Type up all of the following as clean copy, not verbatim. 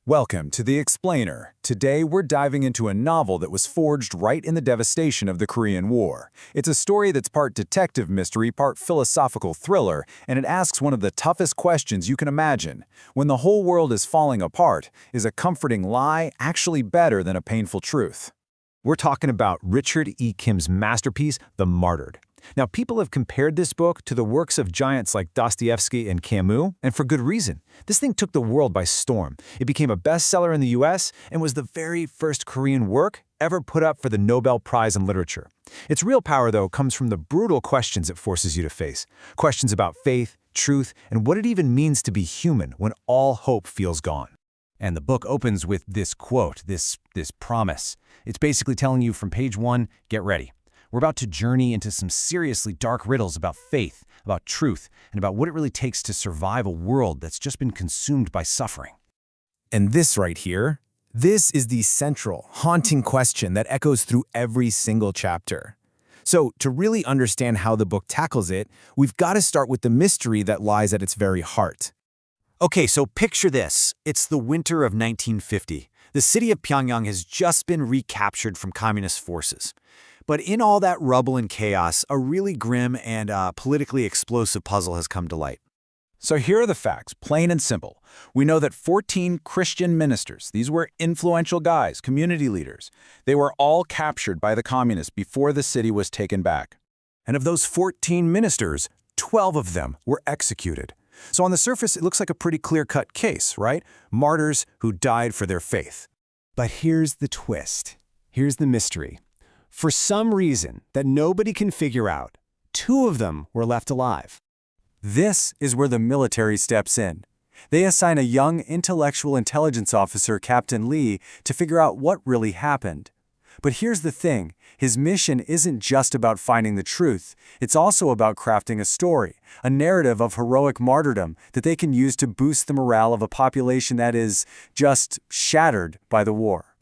Welcome to The Explainer. Today we're diving into a novel that was forged right in the devastation of the Korean War. It's a story that's part detective mystery, part philosophical thriller, and it asks one of the toughest questions you can imagine. When the whole world is falling apart, is a comforting lie actually better than a painful truth? We're talking about Richard E. Kim's masterpiece, The Martyred. Now, people have compared this book to the works of giants like Dostoevsky and Camus, and for good reason. This thing took the world by storm. It became a bestseller in the US and was the very first Korean work ever put up for the Nobel Prize in Literature. Its real power, though, comes from the brutal questions it forces you to face. Questions about faith, truth, and what it even means to be human when all hope feels gone. And the book opens with this quote, this promise. It's basically telling you from page 1, get ready. We're about to journey into some seriously dark riddles about faith, about truth, and about what it really takes to survive a world that's just been consumed by suffering. And this right here, this is the central, haunting question that echoes through every single chapter. So, to really understand how the book tackles it, we've got to start with the mystery that lies at its very heart. Okay, so picture this. It's the winter of 1950. The city of Pyongyang has just been recaptured from communist forces. But in all that rubble and chaos, a really grim and politically explosive puzzle has come to light. So here are the facts, plain and simple. We know that 14 Christian ministers, these were influential guys, community leaders, they were all captured by the communists before the city was taken back. And of those 14 ministers, 12 of them were executed. So on the surface, it looks like a pretty clear-cut case, right? Martyrs who died for their faith. But here's the twist. Here's the mystery. For some reason that nobody can figure out, 2 of them were left alive. This is where the military steps in. They assign a young intellectual intelligence officer, Captain Lee, to figure out what really happened. But here's the thing, his mission isn't just about finding the truth, it's also about crafting a story, a narrative of heroic martyrdom that they can use to boost the morale of a population that is just shattered by the war.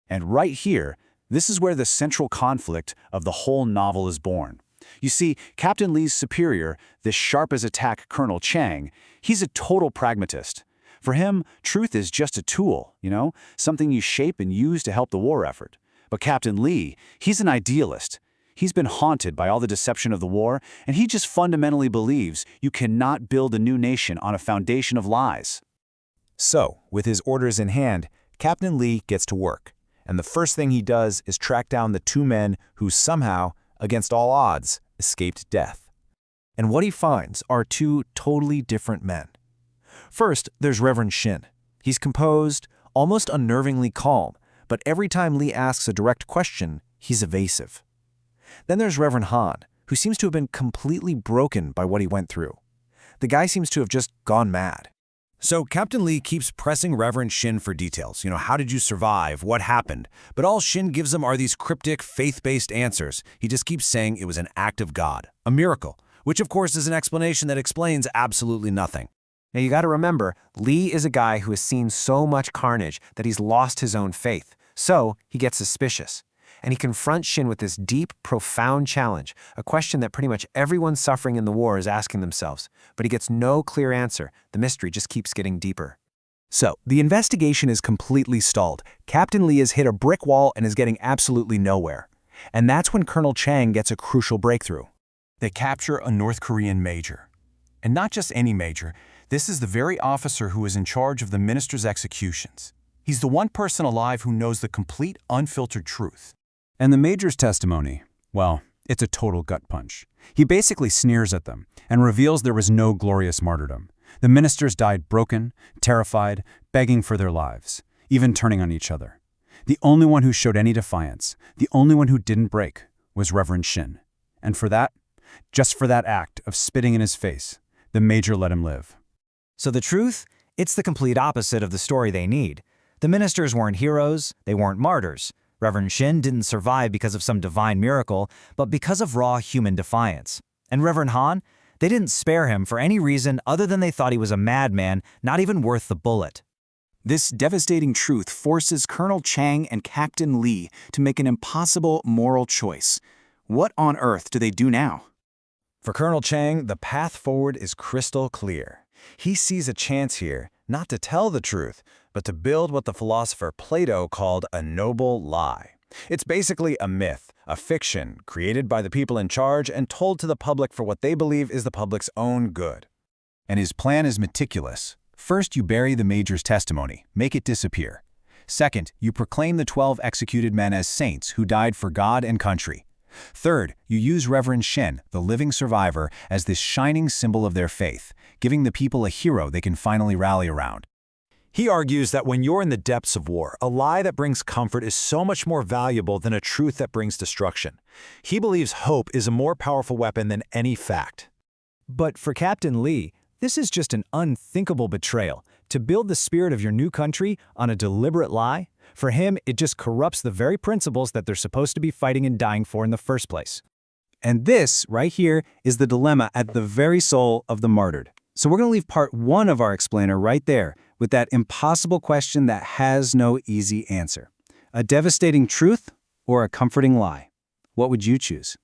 And right here, this is where the central conflict of the whole novel is born. You see, Captain Lee's superior, this sharp-as-a-tack Colonel Chang, he's a total pragmatist. For him, truth is just a tool, something you shape and use to help the war effort. But Captain Lee, he's an idealist. He's been haunted by all the deception of the war, and he just fundamentally believes you cannot build a new nation on a foundation of lies. So, with his orders in hand, Captain Lee gets to work. And the first thing he does is track down the 2 men who somehow, against all odds, escaped death. And what he finds are 2 totally different men. First, there's Reverend Shin. He's composed, almost unnervingly calm, but every time Lee asks a direct question, he's evasive. Then there's Reverend Han, who seems to have been completely broken by what he went through. The guy seems to have just gone mad. So Captain Lee keeps pressing Reverend Shin for details. How did you survive? What happened? But all Shin gives him are these cryptic, faith-based answers. He just keeps saying it was an act of God, a miracle, which of course is an explanation that explains absolutely nothing. Now you gotta remember, Lee is a guy who has seen so much carnage that he's lost his own faith. So he gets suspicious. And he confronts Shin with this deep, profound challenge, a question that pretty much everyone suffering in the war is asking themselves. But he gets no clear answer. The mystery just keeps getting deeper. So, the investigation is completely stalled. Captain Lee has hit a brick wall and is getting absolutely nowhere. And that's when Colonel Chang gets a crucial breakthrough. They capture a North Korean major. And not just any major, this is the very officer who is in charge of the minister's executions. He's the one person alive who knows the complete, unfiltered truth. And the major's testimony, well, it's a total gut punch. He basically sneers at them and reveals there was no glorious martyrdom. The ministers died broken, terrified, begging for their lives, even turning on each other. The only one who showed any defiance, the only one who didn't break, was Reverend Shin. And for that, just for that act of spitting in his face, the major let him live. So the truth? It's the complete opposite of the story they need. The ministers weren't heroes, they weren't martyrs. Reverend Shin didn't survive because of some divine miracle, but because of raw human defiance. And Reverend Han, they didn't spare him for any reason other than they thought he was a madman, not even worth the bullet. This devastating truth forces Colonel Chang and Captain Lee to make an impossible moral choice. What on earth do they do now? For Colonel Chang, the path forward is crystal clear. He sees a chance here, not to tell the truth, but to build what the philosopher Plato called a noble lie. It's basically a myth, a fiction, created by the people in charge and told to the public for what they believe is the public's own good. And his plan is meticulous. First, you bury the major's testimony, make it disappear. Second, you proclaim the 12 executed men as saints who died for God and country. Third, you use Reverend Shen, the living survivor, as this shining symbol of their faith, giving the people a hero they can finally rally around. He argues that when you're in the depths of war, a lie that brings comfort is so much more valuable than a truth that brings destruction. He believes hope is a more powerful weapon than any fact. But for Captain Lee, this is just an unthinkable betrayal. To build the spirit of your new country on a deliberate lie, for him, it just corrupts the very principles that they're supposed to be fighting and dying for in the first place. And this, right here, is the dilemma at the very soul of the Martyred. So we're going to leave part 1 of our explainer right there, with that impossible question that has no easy answer. A devastating truth or a comforting lie? What would you choose?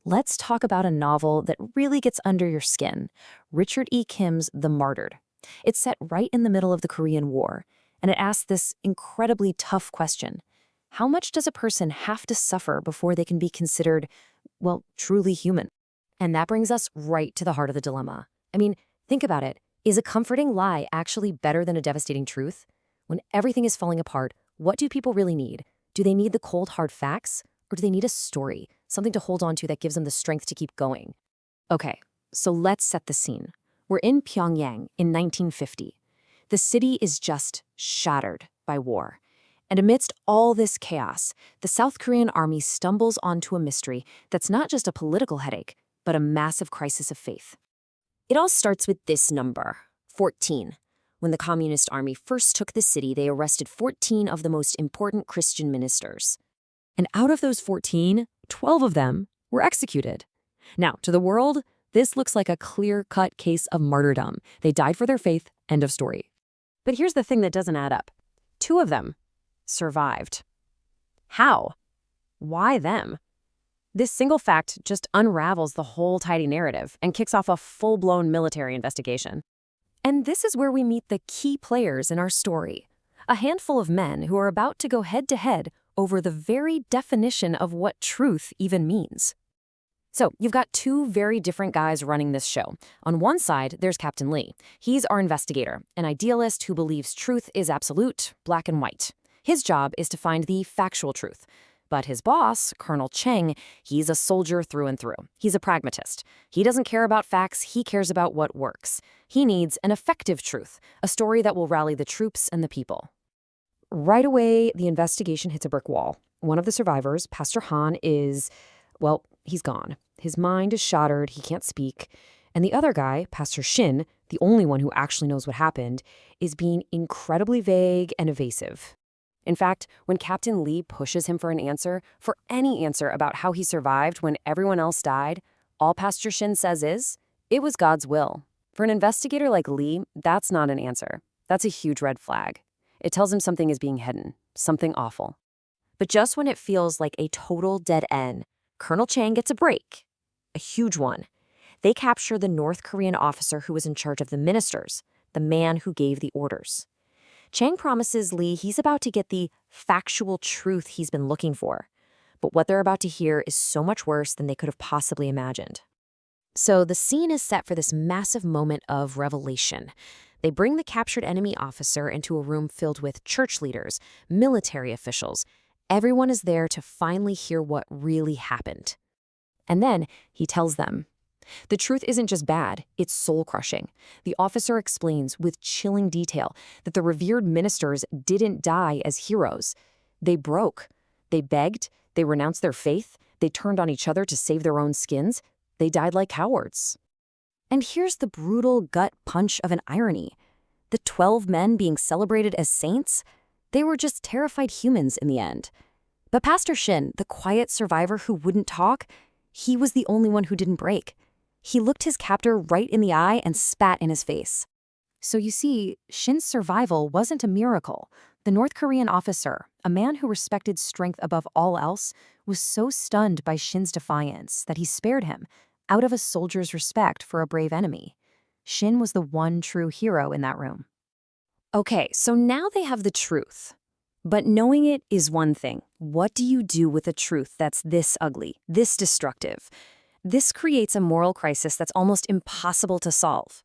Let's talk about a novel that really gets under your skin, Richard E. Kim's The Martyred. It's set right in the middle of the Korean War, and it asks this incredibly tough question. How much does a person have to suffer before they can be considered, well, truly human? And that brings us right to the heart of the dilemma. I mean, think about it. Is a comforting lie actually better than a devastating truth? When everything is falling apart, what do people really need? Do they need the cold, hard facts? Or do they need a story, something to hold on to that gives them the strength to keep going? Okay, so let's set the scene. We're in Pyongyang in 1950. The city is just shattered by war. And amidst all this chaos, the South Korean army stumbles onto a mystery that's not just a political headache, but a massive crisis of faith. It all starts with this number, 14. When the Communist Army first took the city, they arrested 14 of the most important Christian ministers. And out of those 14, 12 of them were executed. Now, to the world, this looks like a clear-cut case of martyrdom. They died for their faith, end of story. But here's the thing that doesn't add up. 2 of them survived. How? Why them? This single fact just unravels the whole tidy narrative and kicks off a full-blown military investigation. And this is where we meet the key players in our story. A handful of men who are about to go head-to-head over the very definition of what truth even means. So you've got 2 very different guys running this show. On one side, there's Captain Lee. He's our investigator, an idealist who believes truth is absolute, black and white. His job is to find the factual truth. But his boss, Colonel Cheng, he's a soldier through and through. He's a pragmatist. He doesn't care about facts, he cares about what works. He needs an effective truth, a story that will rally the troops and the people. Right away, the investigation hits a brick wall. One of the survivors, Pastor Han, well, he's gone. His mind is shattered, he can't speak. And the other guy, Pastor Shin, the only one who actually knows what happened, is being incredibly vague and evasive. In fact, when Captain Lee pushes him for any answer about how he survived when everyone else died, all Pastor Shin says is, it was God's will. For an investigator like Lee, that's not an answer. That's a huge red flag. It tells him something is being hidden, something awful. But just when it feels like a total dead end, Colonel Chang gets a break, a huge one. They capture the North Korean officer who was in charge of the ministers, the man who gave the orders. Chang promises Lee he's about to get the factual truth he's been looking for. But what they're about to hear is so much worse than they could have possibly imagined. So the scene is set for this massive moment of revelation. They bring the captured enemy officer into a room filled with church leaders, military officials. Everyone is there to finally hear what really happened. And then he tells them. The truth isn't just bad, it's soul-crushing. The officer explains with chilling detail that the revered ministers didn't die as heroes. They broke. They begged. They renounced their faith. They turned on each other to save their own skins. They died like cowards. And here's the brutal gut punch of an irony. The 12 men being celebrated as saints, they were just terrified humans in the end. But Pastor Shin, the quiet survivor who wouldn't talk, he was the only one who didn't break. He looked his captor right in the eye and spat in his face. So you see, Shin's survival wasn't a miracle. The North Korean officer, a man who respected strength above all else, was so stunned by Shin's defiance that he spared him, out of a soldier's respect for a brave enemy. Shin was the one true hero in that room. Okay, so now they have the truth. But knowing it is one thing. What do you do with a truth that's this ugly, this destructive? This creates a moral crisis that's almost impossible to solve.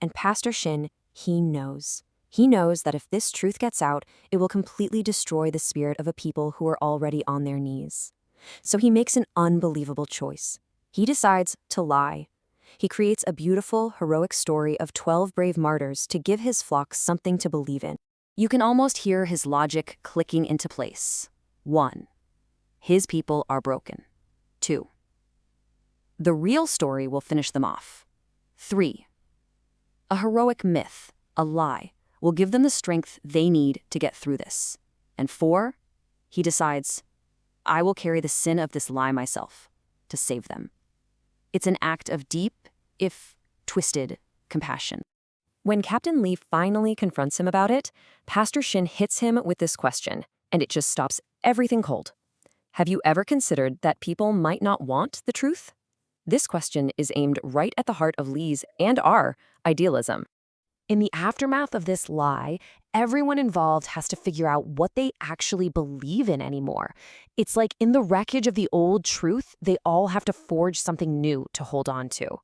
And Pastor Shin, he knows. He knows that if this truth gets out, it will completely destroy the spirit of a people who are already on their knees. So he makes an unbelievable choice. He decides to lie. He creates a beautiful, heroic story of 12 brave martyrs to give his flock something to believe in. You can almost hear his logic clicking into place. 1. His people are broken. 2. The real story will finish them off. 3. A heroic myth, a lie, will give them the strength they need to get through this. And 4, he decides, I will carry the sin of this lie myself to save them. It's an act of deep, if twisted, compassion. When Captain Lee finally confronts him about it, Pastor Shin hits him with this question, and it just stops everything cold. Have you ever considered that people might not want the truth? This question is aimed right at the heart of Lee's and our idealism. In the aftermath of this lie, everyone involved has to figure out what they actually believe in anymore. It's like in the wreckage of the old truth, they all have to forge something new to hold on to.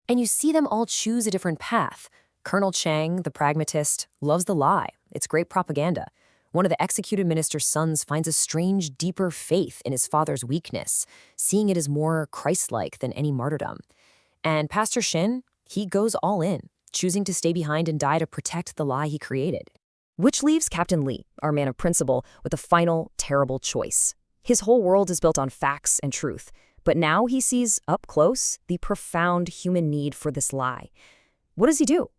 And you see them all choose a different path. Colonel Chang, the pragmatist, loves the lie. It's great propaganda. One of the executed minister's sons finds a strange, deeper faith in his father's weakness, seeing it as more Christ-like than any martyrdom. And Pastor Shin, he goes all in, choosing to stay behind and die to protect the lie he created. Which leaves Captain Lee, our man of principle, with a final, terrible choice. His whole world is built on facts and truth, but now he sees up close the profound human need for this lie. What does he do?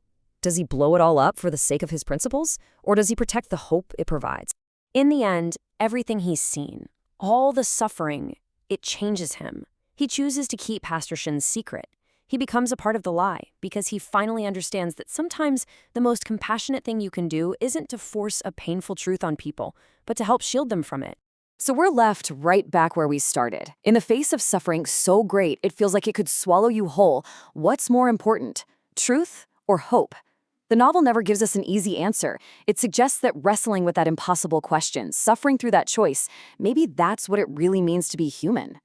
Does he blow it all up for the sake of his principles, or does he protect the hope it provides? In the end, everything he's seen, all the suffering, it changes him. He chooses to keep Pastor Shin's secret. He becomes a part of the lie because he finally understands that sometimes the most compassionate thing you can do isn't to force a painful truth on people, but to help shield them from it. So we're left right back where we started. In the face of suffering so great it feels like it could swallow you whole, what's more important, truth or hope? The novel never gives us an easy answer. It suggests that wrestling with that impossible question, suffering through that choice, maybe that's what it really means to be human.